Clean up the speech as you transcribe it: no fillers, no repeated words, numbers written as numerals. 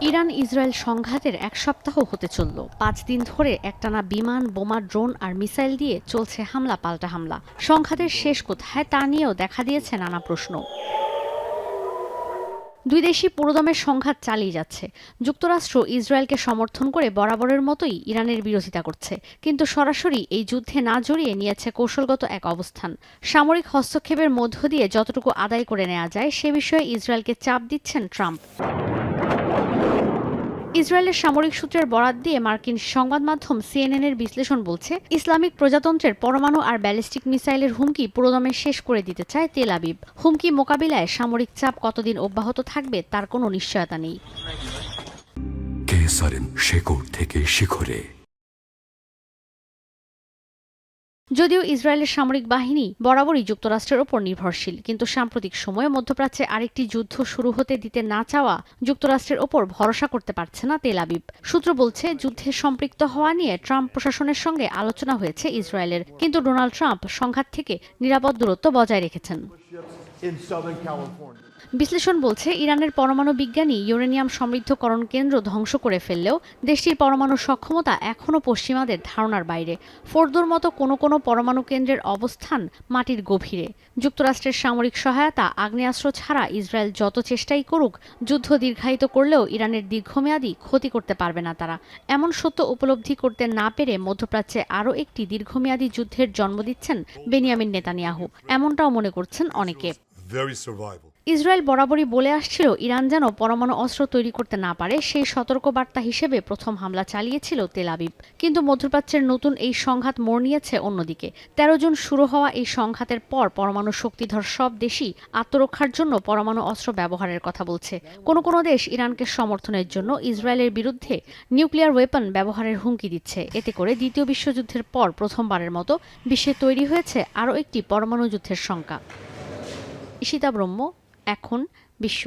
Iran Israel সংঘাতের এক সপ্তাহ হতে চলল। 5 দিন ধরে একটানা বিমান, বোমা, ড্রোন আর মিসাইল দিয়ে চলছে হামলা পাল্টা হামলা। সংঘাতের শেষ কোথায় তা নিয়েও দেখা দিয়েছে নানা প্রশ্ন। দুই দেশই পুরোদমে সংঘাত চালিয়ে যাচ্ছে। যুক্তরাষ্ট্র ইসরায়েলকে সমর্থন করে বরাবরের মতোই ইরানের বিরোধিতা করছে, কিন্তু সরাসরি এই যুদ্ধে না জড়িয়ে নিয়েছে কৌশলগত এক অবস্থান। সামরিক হস্তক্ষেপের মধ্য দিয়ে যতটুকু আদায় করে নেওয়া যায় সে বিষয়ে ইসরায়েলকে চাপ দিচ্ছেন ট্রাম্প। ইসরায়েলের সামরিক সূত্রের বরাত দিয়ে মার্কিন সংবাদ মাধ্যম সিএনএন-এর বিশ্লেষণ বলছে, ইসলামিক প্রজাতন্ত্রের পরমাণু আর ব্যালিস্টিক মিসাইলের হুমকি পুরোদমে শেষ করে দিতে চায় তেল আবিব। হুমকি মোকাবিলায় সামরিক চাপ কতদিন অব্যাহত থাকবে তার কোনো নিশ্চয়তা নেই। কেসারেন শেকড় থেকে শিখরে। যদিও ইসরায়েলের সামরিক বাহিনী বরাবরই যুক্তরাষ্ট্রের ওপর নির্ভরশীল, কিন্তু সাম্প্রতিক সময়ে মধ্যপ্রাচ্যে আরেকটি যুদ্ধ শুরু হতে দিতে না চাওয়া যুক্তরাষ্ট্রের ওপর ভরসা করতে পারছে না তেল আবিব। সূত্র বলছে, যুদ্ধে সম্পৃক্ত হওয়া নিয়ে ট্রাম্প প্রশাসনের সঙ্গে আলোচনা হয়েছে ইসরায়েলের, কিন্তু ডোনাল্ড ট্রাম্প সংঘাত থেকে নিরাপদ দূরত্ব বজায় রেখেছেন। বিশ্লেষণ বলছে, ইরানের পরমাণু বিজ্ঞানী ইউরেনিয়াম সমৃদ্ধকরণ কেন্দ্র ধ্বংস করে ফেললেও দেশটির পরমাণু সক্ষমতা এখনও পশ্চিমাদের ধারণার বাইরে। ফোর্দোর মতো কোনো কোনো পরমাণু কেন্দ্রের অবস্থান মাটির গভীরে। যুক্তরাষ্ট্রের সামরিক সহায়তা, আগ্নেয়াস্ত্র ছাড়া ইসরায়েল যত চেষ্টাই করুক, যুদ্ধ দীর্ঘায়িত করলেও ইরানের দীর্ঘমেয়াদী ক্ষতি করতে পারবে না তারা। এমন সত্য উপলব্ধি করতে না পেরে মধ্যপ্রাচ্যে আরও একটি দীর্ঘমেয়াদী যুদ্ধের জন্ম দিচ্ছেন বেনিয়ামিন নেতানিয়াহু, এমনটাও মনে করছেন অনেকে। ইসরায়েল বরাবরই বলে আসছিল, ইরান যেন পরমাণু অস্ত্র তৈরি করতে না পারে সেই সতর্কবার্তা হিসেবে প্রথম হামলা চালিয়েছিল তেল আবিব। কিন্তু মধ্যপ্রাচ্যের নতুন এই সংঘাত মোড় নিয়েছে অন্যদিকে। 13 জুন শুরু হওয়া এই সংঘাতের পর পরমাণু শক্তিধর সব দেশই আত্মরক্ষার জন্য পরমাণু অস্ত্র ব্যবহারের কথা বলছে। কোনো কোনো দেশ ইরানকে সমর্থনের জন্য ইসরায়েলের বিরুদ্ধে নিউক্লিয়ার ওয়েপন ব্যবহারের হুমকি দিচ্ছে। এতে করে দ্বিতীয় বিশ্বযুদ্ধের পর প্রথমবারের মতো বিশ্বে তৈরি হয়েছে আরও একটি পরমাণু যুদ্ধের শঙ্কা। ঈশিতা ব্রহ্ম, এখন বিশ্ব।